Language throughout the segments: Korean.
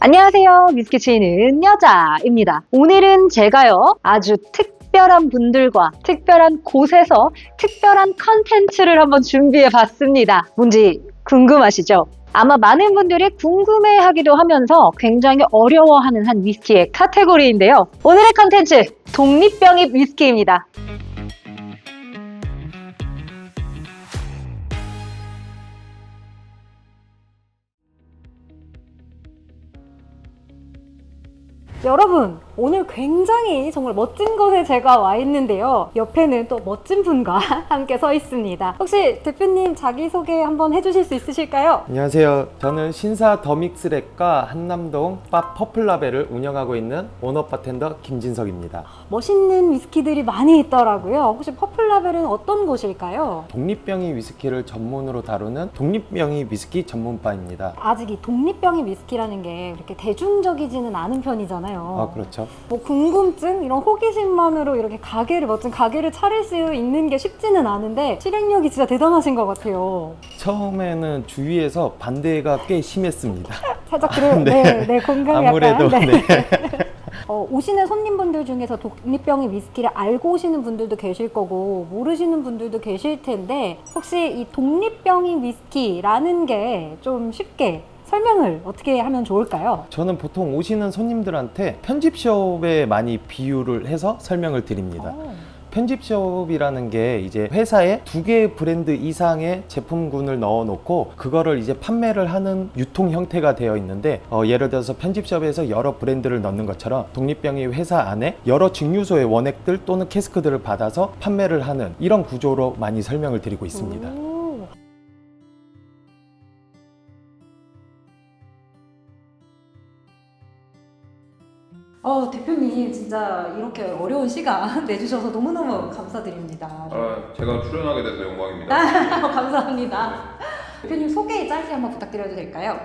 안녕하세요. 위스키 치는 여자입니다. 오늘은 제가요, 아주 특별한 분들과 특별한 곳에서 특별한 컨텐츠를 한번 준비해 봤습니다. 뭔지 궁금하시죠? 아마 많은 분들이 궁금해하기도 하면서 굉장히 어려워하는 한 위스키의 카테고리인데요. 오늘의 컨텐츠, 독립병입 위스키입니다. 여러분, 오늘 굉장히 정말 멋진 곳에 제가 와 있는데요. 옆에는 또 멋진 분과 함께 서 있습니다. 혹시 대표님 자기소개 한번 해주실 수 있으실까요? 안녕하세요. 저는 신사 더믹스랩과 한남동 바 퍼플라벨을 운영하고 있는 오너 바텐더 김진석입니다. 멋있는 위스키들이 많이 있더라고요. 혹시 퍼플라벨은 어떤 곳일까요? 독립병이 위스키를 전문으로 다루는 독립병이 위스키 전문바입니다. 아직 이 독립병의 위스키라는 게 그렇게 대중적이지는 않은 편이잖아요. 아, 그렇죠. 뭐 궁금증, 이런 호기심만으로 이렇게 멋진 가게를 차릴 수 있는 게 쉽지는 않은데 실행력이 진짜 대단하신 것 같아요. 처음에는 주위에서 반대가 꽤 심했습니다. 살짝 그래요. 네, 공감이 아무래도 약간. 네. 오시는 손님분들 중에서 독립병의 위스키를 알고 오시는 분들도 계실 거고 모르시는 분들도 계실 텐데 혹시 이 독립병의 위스키라는 게 좀 쉽게 설명을 어떻게 하면 좋을까요? 저는 보통 오시는 손님들한테 편집숍에 많이 비유를 해서 설명을 드립니다. 편집숍이라는 게 이제 회사에 2개의 브랜드 이상의 제품군을 넣어 놓고 그거를 이제 판매를 하는 유통 형태가 되어 있는데 예를 들어서 편집숍에서 여러 브랜드를 넣는 것처럼 독립병이 회사 안에 여러 증류소의 원액들 또는 캐스크들을 받아서 판매를 하는 이런 구조로 많이 설명을 드리고 있습니다. 대표님 진짜 이렇게 어려운 시간 내주셔서 너무너무 감사드립니다. 제가 출연하게 돼서 영광입니다. 감사합니다. 대표님 소개 짧게 한번 부탁드려도 될까요?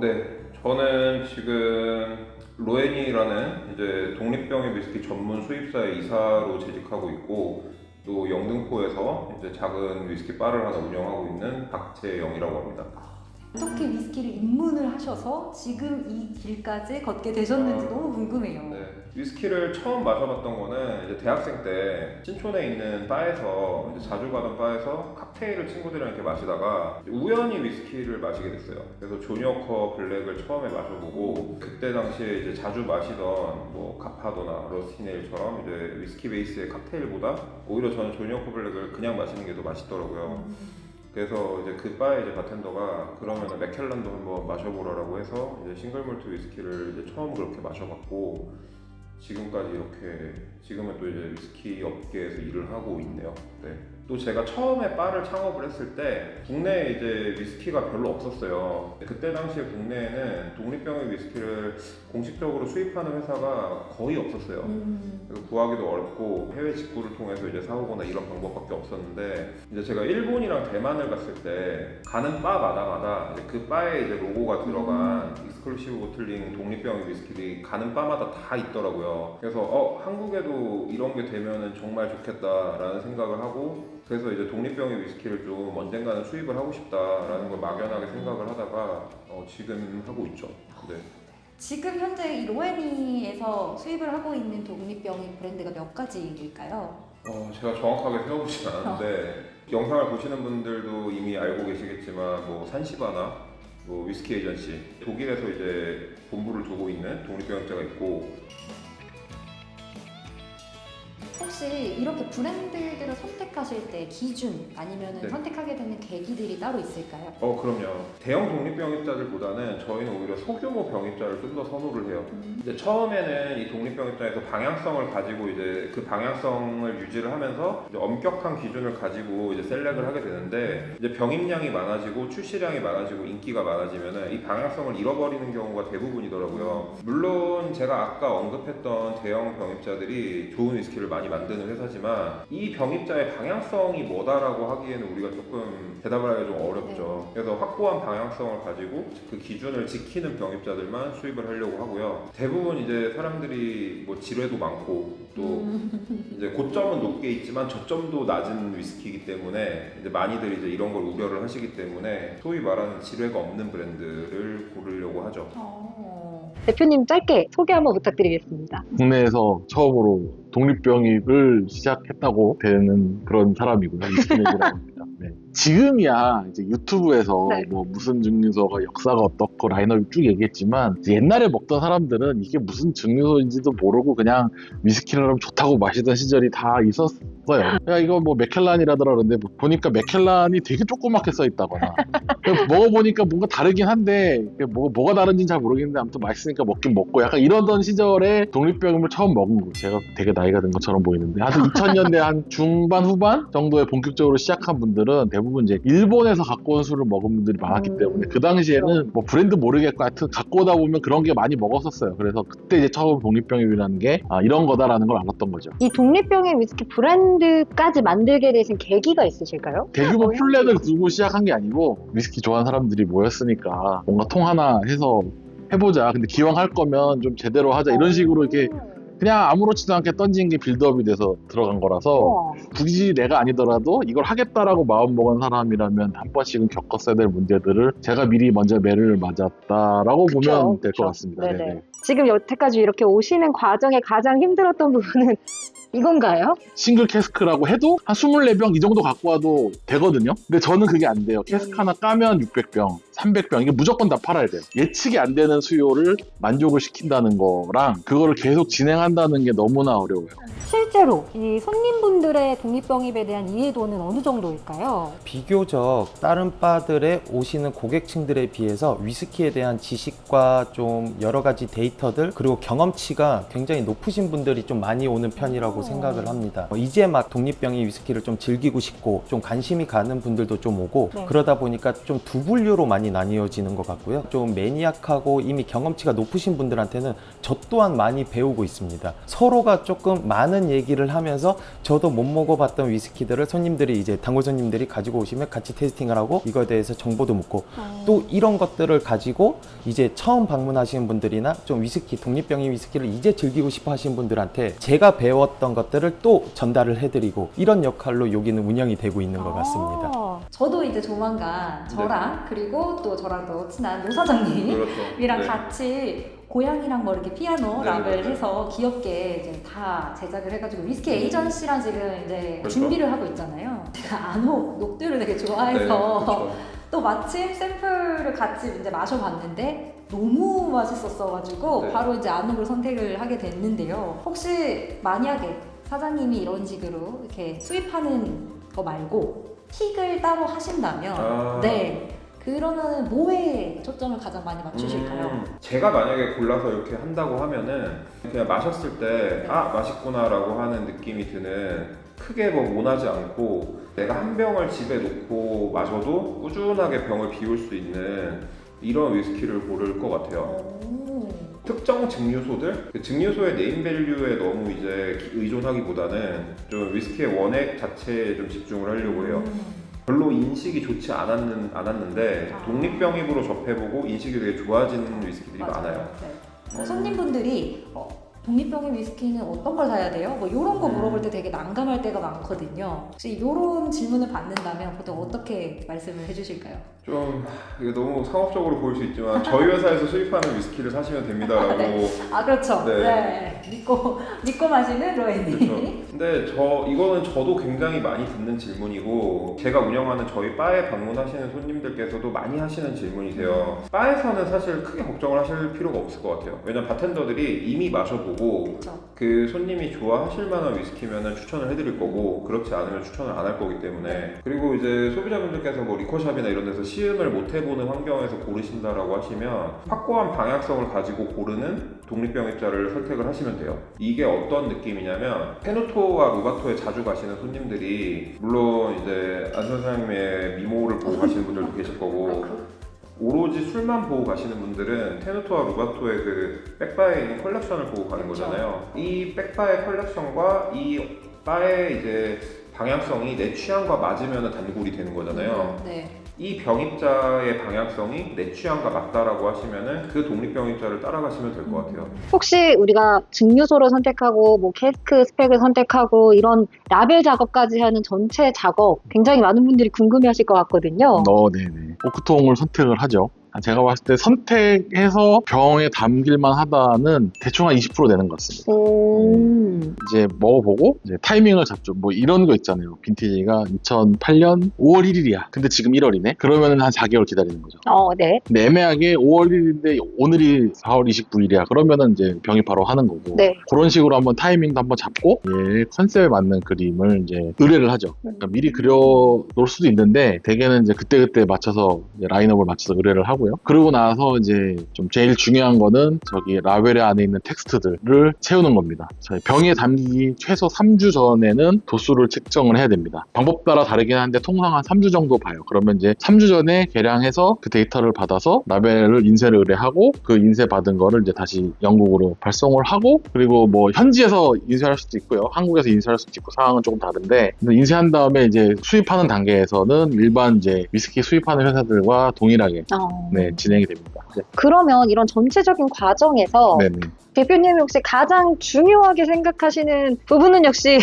네. 저는 지금 로엔이라는 이제 독립병의 위스키 전문 수입사의 이사로 재직하고 있고 또 영등포에서 이제 작은 위스키 바를 하나 운영하고 있는 박재영이라고 합니다. 어떻게 위스키를 입문을 하셔서 지금 이 길까지 걷게 되셨는지 너무 궁금해요. 네. 위스키를 처음 마셔봤던 거는 이제 대학생 때 신촌에 있는 바에서 이제 자주 가던 바에서 칵테일을 친구들이랑 이렇게 마시다가 우연히 위스키를 마시게 됐어요. 그래서 조니워커 블랙을 처음에 마셔보고 그때 당시에 이제 자주 마시던 뭐 가파도나 러스티네일처럼 이제 위스키 베이스의 칵테일보다 오히려 저는 조니워커 블랙을 그냥 마시는 게 더 맛있더라고요. 그래서 이제 그 바의 이제 바텐더가 그러면은 맥켈란도 한번 마셔보라고 해서 이제 싱글몰트 위스키를 이제 처음 그렇게 마셔봤고 지금까지 이렇게 지금은 또 이제 위스키 업계에서 일을 하고 있네요. 네. 또 제가 처음에 바를 창업을 했을 때 국내에 이제 위스키가 별로 없었어요. 그때 당시에 국내에는 독립병의 위스키를 공식적으로 수입하는 회사가 거의 없었어요. 그래서 구하기도 어렵고 해외 직구를 통해서 이제 사오거나 이런 방법밖에 없었는데 이제 제가 일본이랑 대만을 갔을 때 가는 바마다 이제 그 바에 이제 로고가 들어간 익스클루시브 보틀링 독립병의 위스키들이 가는 바마다 다 있더라고요. 그래서 한국에도 이런 게 되면은 정말 좋겠다라는 생각을 하고 그래서 이제 독립병의 위스키를 좀 언젠가는 수입을 하고 싶다라는 걸 막연하게 생각을 하다가 지금 하고 있죠. 네. 지금 현재 이 로에니에서 수입을 하고 있는 독립병의 브랜드가 몇 가지일까요? 제가 정확하게 세워보진 않았는데 영상을 보시는 분들도 이미 알고 계시겠지만 뭐 산시바나 뭐 위스키 에이전시 독일에서 이제 본부를 두고 있는 독립병업자가 있고 혹시 이렇게 브랜드들을 선택하실 때 기준 아니면 네. 선택하게 되는 계기들이 따로 있을까요? 그럼요. 대형 독립병입자들보다는 저희는 오히려 소규모 병입자를 좀 더 선호를 해요. 이제 처음에는 이 독립병입자에서 방향성을 가지고 이제 그 방향성을 유지를 하면서 이제 엄격한 기준을 가지고 이제 셀렉을 하게 되는데 이제 병입량이 많아지고 출시량이 많아지고 인기가 많아지면은 이 방향성을 잃어버리는 경우가 대부분이더라고요. 물론 제가 아까 언급했던 대형 병입자들이 좋은 위스키를 많이 만드는 회사지만 이 병입자의 방향성이 뭐다라고 하기에는 우리가 조금 대답을 하기가 좀 어렵죠. 그래서 확고한 방향성을 가지고 그 기준을 지키는 병입자들만 수입을 하려고 하고요. 대부분 이제 사람들이 뭐 지뢰도 많고 또 이제 고점은 높게 있지만 저점도 낮은 위스키이기 때문에 이제 많이들 이제 이런 걸 우려를 하시기 때문에 소위 말하는 지뢰가 없는 브랜드를 고르려고 하죠. 대표님 짧게 소개 한번 부탁드리겠습니다. 국내에서 처음으로 독립병입을 시작했다고 되는 그런 사람이고요. 이스맥이라고 합니다. 네. 지금이야 이제 유튜브에서 네. 뭐 무슨 증류소가 역사가 어떻고 라인업을 쭉 얘기했지만 이제 옛날에 먹던 사람들은 이게 무슨 증류소인지도 모르고 그냥 위스키를 하면 좋다고 마시던 시절이 다 있었어요. 야 이거 뭐 맥켈란이라더라 그런데 보니까 맥켈란이 되게 조그맣게 써 있다거나 먹어보니까 뭔가 다르긴 한데 뭐가 다른지는 잘 모르겠는데 아무튼 맛있으니까 먹긴 먹고 약간 이러던 시절에 독립병을 처음 먹은 거예요. 제가 되게 나이가 든 것처럼 보이는데 한 2000년대 한 중반 후반 정도에 본격적으로 시작한 분들은 대부분 이제 일본에서 갖고 온 술을 먹은 분들이 많았기 때문에 그 당시에는 뭐 브랜드 모르겠고 하여튼 갖고 오다 보면 그런 게 많이 먹었었어요. 그래서 그때 이제 처음 독립병입이라는 게 이런 거다라는 걸 알았던 거죠. 이 독립병의 위스키 브랜드까지 만들게 되신 계기가 있으실까요? 대규모 플랜을 두고 시작한 게 아니고 위스키 좋아하는 사람들이 모였으니까 뭔가 통 하나 해서 해보자. 근데 기왕 할 거면 좀 제대로 하자. 이런 식으로 이렇게 그냥 아무렇지도 않게 던진 게 빌드업이 돼서 들어간 거라서 굳이 내가 아니더라도 이걸 하겠다라고 마음먹은 사람이라면 한 번씩은 겪었어야 될 문제들을 제가 미리 먼저 매를 맞았다라고 보면 될 것 같습니다. 네네. 네네. 지금 여태까지 이렇게 오시는 과정에 가장 힘들었던 부분은 이건가요? 싱글 캐스크라고 해도 한 24병 이 정도 갖고 와도 되거든요. 근데 저는 그게 안 돼요. 캐스크 하나 까면 600병, 300병 이게 무조건 다 팔아야 돼요. 예측이 안 되는 수요를 만족을 시킨다는 거랑 그거를 계속 진행한다는 게 너무나 어려워요. 실제로 이 손님분들의 독립병입에 대한 이해도는 어느 정도일까요? 비교적 다른 바들에 오시는 고객층들에 비해서 위스키에 대한 지식과 좀 여러 가지 데이터들 그리고 경험치가 굉장히 높으신 분들이 좀 많이 오는 편이라고 생각을 합니다. 이제 막 독립병이 위스키를 좀 즐기고 싶고 좀 관심이 가는 분들도 좀 오고 네. 그러다 보니까 좀 두 분류로 많이 나뉘어지는 것 같고요. 좀 매니악하고 이미 경험치가 높으신 분들한테는 저 또한 많이 배우고 있습니다. 서로가 조금 많은 얘기를 하면서 저도 못 먹어봤던 위스키들을 손님들이 이제 단골 손님들이 가지고 오시면 같이 테이스팅을 하고 이거에 대해서 정보도 묻고 또 이런 것들을 가지고 이제 처음 방문하시는 분들이나 좀 위스키 독립병의 위스키를 이제 즐기고 싶어 하시는 분들한테 제가 배웠던 것들을 또 전달을 해드리고 이런 역할로 여기는 운영이 되고 있는 것 같습니다. 저도 이제 조만간 저랑 그리고 또 저랑 또 친한 노 사장님이랑 그렇죠. 네. 같이 고양이랑 뭐 이렇게 피아노 네, 랍을 네, 네. 해서 귀엽게 이제 다 제작을 해가지고 위스키 에이전시랑 지금 이제 그렇죠. 준비를 하고 있잖아요. 제가 안옥 녹두를 되게 네, 좋아해서 그렇죠. 또 마침 샘플을 같이 이제 마셔봤는데 너무 맛있었어가지고 네. 바로 이제 안옥을 선택을 하게 됐는데요. 혹시 만약에 사장님이 이런 식으로 이렇게 수입하는 거 말고 킥을 따로 하신다면 네 그러면은 뭐에 초점을 가장 많이 맞추실까요? 제가 만약에 골라서 이렇게 한다고 하면은 그냥 마셨을 때 맛있구나라고 하는 느낌이 드는 크게 뭐 원하지 않고 내가 한 병을 집에 놓고 마셔도 꾸준하게 병을 비울 수 있는 이런 위스키를 고를 것 같아요. 특정 증류소들? 그 증류소의 네임밸류에 너무 이제 의존하기보다는 좀 위스키의 원액 자체에 좀 집중을 하려고 해요. 별로 인식이 좋지 않았는데 독립병입으로 접해보고 인식이 되게 좋아지는 위스키들이 많아요. 네. 손님분들이 독립병의 위스키는 어떤 걸 사야 돼요? 뭐 이런 거 물어볼 때 되게 난감할 때가 많거든요. 혹시 이런 질문을 받는다면 보통 어떻게 말씀을 해주실까요? 좀 이게 너무 상업적으로 보일 수 있지만 저희 회사에서 수입하는 위스키를 사시면 됩니다라고. 네. 아 그렇죠. 네. 네. 믿고 마시는 로엔님. 그렇죠. 근데 이거는 저도 굉장히 많이 듣는 질문이고 제가 운영하는 저희 바에 방문하시는 손님들께서도 많이 하시는 질문이세요. 바에서는 사실 크게 걱정을 하실 필요가 없을 것 같아요. 왜냐면 바텐더들이 이미 마셔보고 그렇죠. 그 손님이 좋아하실 만한 위스키면은 추천을 해드릴 거고 그렇지 않으면 추천을 안 할 거기 때문에 그리고 이제 소비자분들께서 뭐 리커샵이나 이런 데서 시음을 못 해보는 환경에서 고르신다라고 하시면 확고한 방향성을 가지고 고르는 독립병입자를 선택을 하시면 돼요. 이게 어떤 느낌이냐면 페노토와 루바토에 자주 가시는 손님들이 물론 이제 안 선생님의 미모를 보고 가시는 분들도 계실 거고 오로지 술만 보고 가시는 분들은 테누토와 루바토의 그 백바에 있는 컬렉션을 보고 가는 거잖아요. 이 백바의 컬렉션과 이 바의 이제 방향성이 내 취향과 맞으면 단골이 되는 거잖아요. 네. 이 병입자의 방향성이 내 취향과 맞다라고 하시면은 그 독립병입자를 따라가시면 될 것 같아요. 혹시 우리가 증류소를 선택하고 뭐 캐스크 스펙을 선택하고 이런 라벨 작업까지 하는 전체 작업 굉장히 많은 분들이 궁금해하실 것 같거든요. 네네. 오크통을 선택을 하죠. 제가 봤을 때 선택해서 병에 담길만 하다는 대충 한 20% 되는 것 같습니다. 이제 먹어보고 이제 타이밍을 잡죠. 뭐 이런 거 있잖아요. 빈티지가 2008년 5월 1일이야. 근데 지금 1월이네. 그러면 한 4개월 기다리는 거죠. 네. 근데 애매하게 5월 1일인데 오늘이 4월 29일이야. 그러면은 이제 병이 바로 하는 거고. 네. 그런 식으로 한번 타이밍도 한번 잡고 얘 컨셉에 맞는 그림을 이제 의뢰를 하죠. 그러니까 미리 그려 놓을 수도 있는데 대개는 이제 그때그때 맞춰서 이제 라인업을 맞춰서 의뢰를 하고요. 그러고 나서 이제 좀 제일 중요한 거는 저기 라벨 안에 있는 텍스트들을 채우는 겁니다. 저희 병에 담기기 최소 3주 전에는 도수를 측정을 해야 됩니다. 방법 따라 다르긴 한데 통상 한 3주 정도 봐요. 그러면 이제 3주 전에 계량해서 그 데이터를 받아서 라벨을 인쇄를 의뢰하고 그 인쇄 받은 거를 이제 다시 영국으로 발송을 하고 그리고 뭐 현지에서 인쇄할 수도 있고요. 한국에서 인쇄할 수도 있고 상황은 조금 다른데 인쇄한 다음에 이제 수입하는 단계에서는 일반 이제 위스키 수입하는 회사들과 동일하게 네, 진행이 됩니다. 네. 그러면 이런 전체적인 과정에서 네네. 대표님이 혹시 가장 중요하게 생각하시는 부분은 역시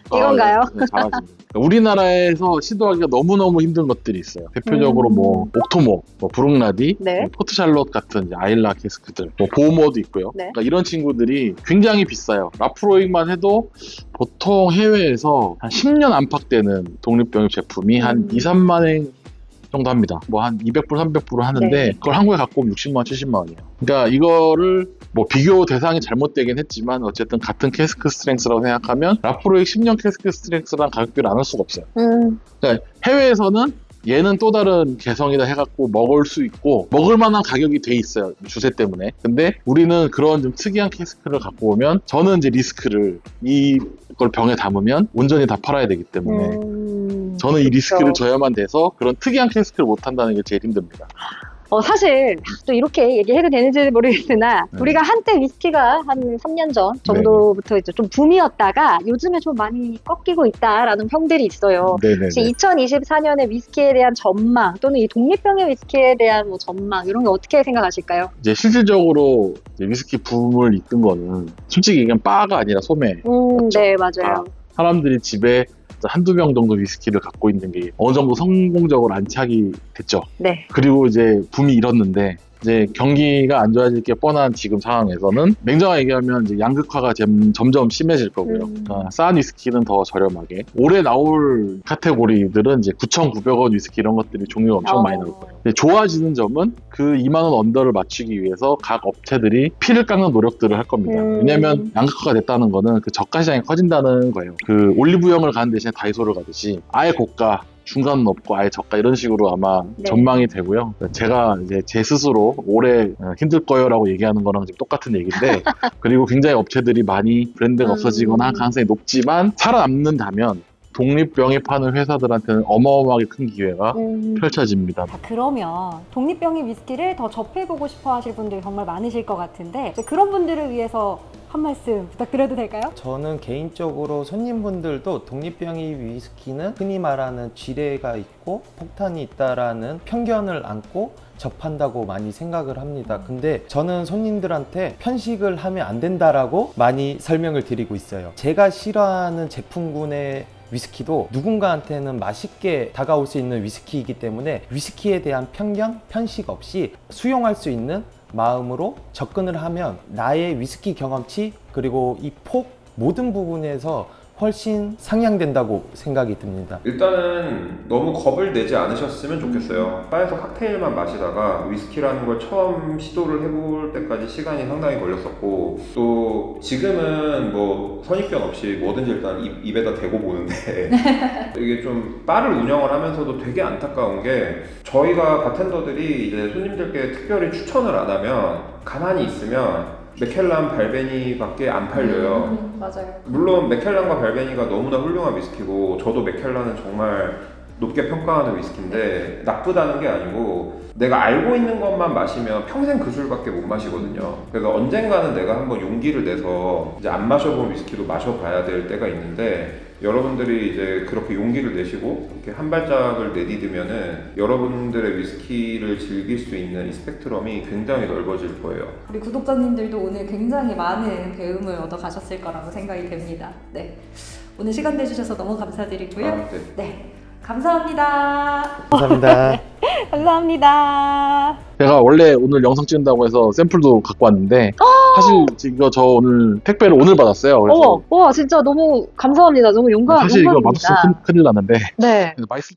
이건가요? 네, 잘하십니다. 우리나라에서 시도하기가 너무너무 힘든 것들이 있어요. 대표적으로 뭐 옥토모, 뭐 브룩라디, 네. 뭐 포트샬롯 같은 이제 아일라 캐스크들, 뭐 보모도 있고요. 네. 그러니까 이런 친구들이 굉장히 비싸요. 라프로익만 해도 보통 해외에서 한 10년 안팎되는 독립병입 제품이 한 2, 3만 엔 정도 합니다. 뭐 한 200불, 300불 하는데 네. 그걸 한국에 갖고 오면 60만 원, 70만 원이에요. 그러니까 이거를 뭐 비교 대상이 잘못되긴 했지만 어쨌든 같은 캐스크 스트렝스라고 생각하면 라프로익 10년 캐스크 스트렝스랑 가격비를 나눌 수가 없어요. 그러니까 해외에서는 얘는 또 다른 개성이다 해갖고 먹을 수 있고 먹을 만한 가격이 돼 있어요. 주세 때문에. 근데 우리는 그런 좀 특이한 캐스크를 갖고 오면 저는 이제 리스크를 이걸 병에 담으면 온전히 다 팔아야 되기 때문에 저는 이 리스크를 그렇죠. 져야만 돼서 그런 특이한 캐스크를 못 한다는 게 제일 힘듭니다. 사실 또 이렇게 얘기해도 되는지 모르겠으나 네. 우리가 한때 위스키가 한 3년 전 정도부터 이제 좀 붐이었다가 요즘에 좀 많이 꺾이고 있다라는 평들이 있어요. 네네네. 혹시 2024년에 위스키에 대한 전망 또는 이 독립병의 위스키에 대한 뭐 전망 이런 거 어떻게 생각하실까요? 이제 실질적으로 이제 위스키 붐을 이끈 거는 솔직히 얘기하면 바가 아니라 소매. 맞죠? 네, 맞아요. 사람들이 집에 한두 병 정도 위스키를 갖고 있는 게 어느 정도 성공적으로 안착이 됐죠. 네. 그리고 이제 붐이 일었는데 이제 경기가 안 좋아질 게 뻔한 지금 상황에서는 냉정하게 얘기하면 이제 양극화가 점점 심해질 거고요. 싼 위스키는 더 저렴하게. 올해 나올 카테고리들은 이제 9,900원 위스키 이런 것들이 종류가 엄청 많이 나올 거예요. 근데 좋아지는 점은 그 2만 원 언더를 맞추기 위해서 각 업체들이 피를 깎는 노력들을 할 겁니다. 왜냐하면 양극화가 됐다는 거는 그 저가 시장이 커진다는 거예요. 그 올리브영을 가는 대신에 다이소를 가듯이 아예 고가 중간은 없고 아예 저가 이런 식으로 아마 네. 전망이 되고요. 제가 이제 제 스스로 올해 힘들 거요라고 얘기하는 거랑 지금 똑같은 얘기인데 그리고 굉장히 업체들이 많이 브랜드가 없어지거나 할 가능성이 높지만 살아남는다면 독립병에 파는 회사들한테는 어마어마하게 큰 기회가 펼쳐집니다. 자, 그러면 독립병의 위스키를 더 접해보고 싶어 하실 분들이 정말 많으실 것 같은데 그런 분들을 위해서 한 말씀 부탁드려도 될까요? 저는 개인적으로 손님분들도 독립병의 위스키는 흔히 말하는 지뢰가 있고 폭탄이 있다라는 편견을 안고 접한다고 많이 생각을 합니다. 근데 저는 손님들한테 편식을 하면 안 된다라고 많이 설명을 드리고 있어요. 제가 싫어하는 제품군의 위스키도 누군가한테는 맛있게 다가올 수 있는 위스키이기 때문에 위스키에 대한 편견, 편식 없이 수용할 수 있는 마음으로 접근을 하면 나의 위스키 경험치 그리고 이 폭 모든 부분에서 훨씬 상향된다고 생각이 듭니다. 일단은 너무 겁을 내지 않으셨으면 좋겠어요. 바에서 칵테일만 마시다가 위스키라는 걸 처음 시도를 해볼 때까지 시간이 상당히 걸렸었고 또 지금은 뭐 선입견 없이 뭐든지 일단 입에다 대고 보는데 이게 좀 바를 운영을 하면서도 되게 안타까운 게 저희가 바텐더들이 이제 손님들께 특별히 추천을 안 하면 가만히 있으면 맥켈란 발베니밖에 안 팔려요. 맞아요. 물론 맥켈란과 발베니가 너무나 훌륭한 위스키고 저도 맥켈란은 정말 높게 평가하는 위스키인데 나쁘다는 게 아니고 내가 알고 있는 것만 마시면 평생 그 술밖에 못 마시거든요. 그래서 언젠가는 내가 한번 용기를 내서 이제 안 마셔본 위스키도 마셔봐야 될 때가 있는데 여러분들이 이제 그렇게 용기를 내시고 이렇게 한 발짝을 내디디면은 여러분들의 위스키를 즐길 수 있는 이 스펙트럼이 굉장히 넓어질 거예요. 우리 구독자님들도 오늘 굉장히 많은 배움을 얻어 가셨을 거라고 생각이 됩니다. 네. 오늘 시간 내주셔서 너무 감사드리고요. 네. 네. 감사합니다. 감사합니다. 감사합니다. 제가 원래 오늘 영상 찍는다고 해서 샘플도 갖고 왔는데 사실 이거 저 오늘 택배를 오늘 받았어요. 그래서 어머, 와, 진짜 너무 감사합니다. 너무 사실 이거 용감입니다. 맛없으면 큰일 나는데 네. 맛있을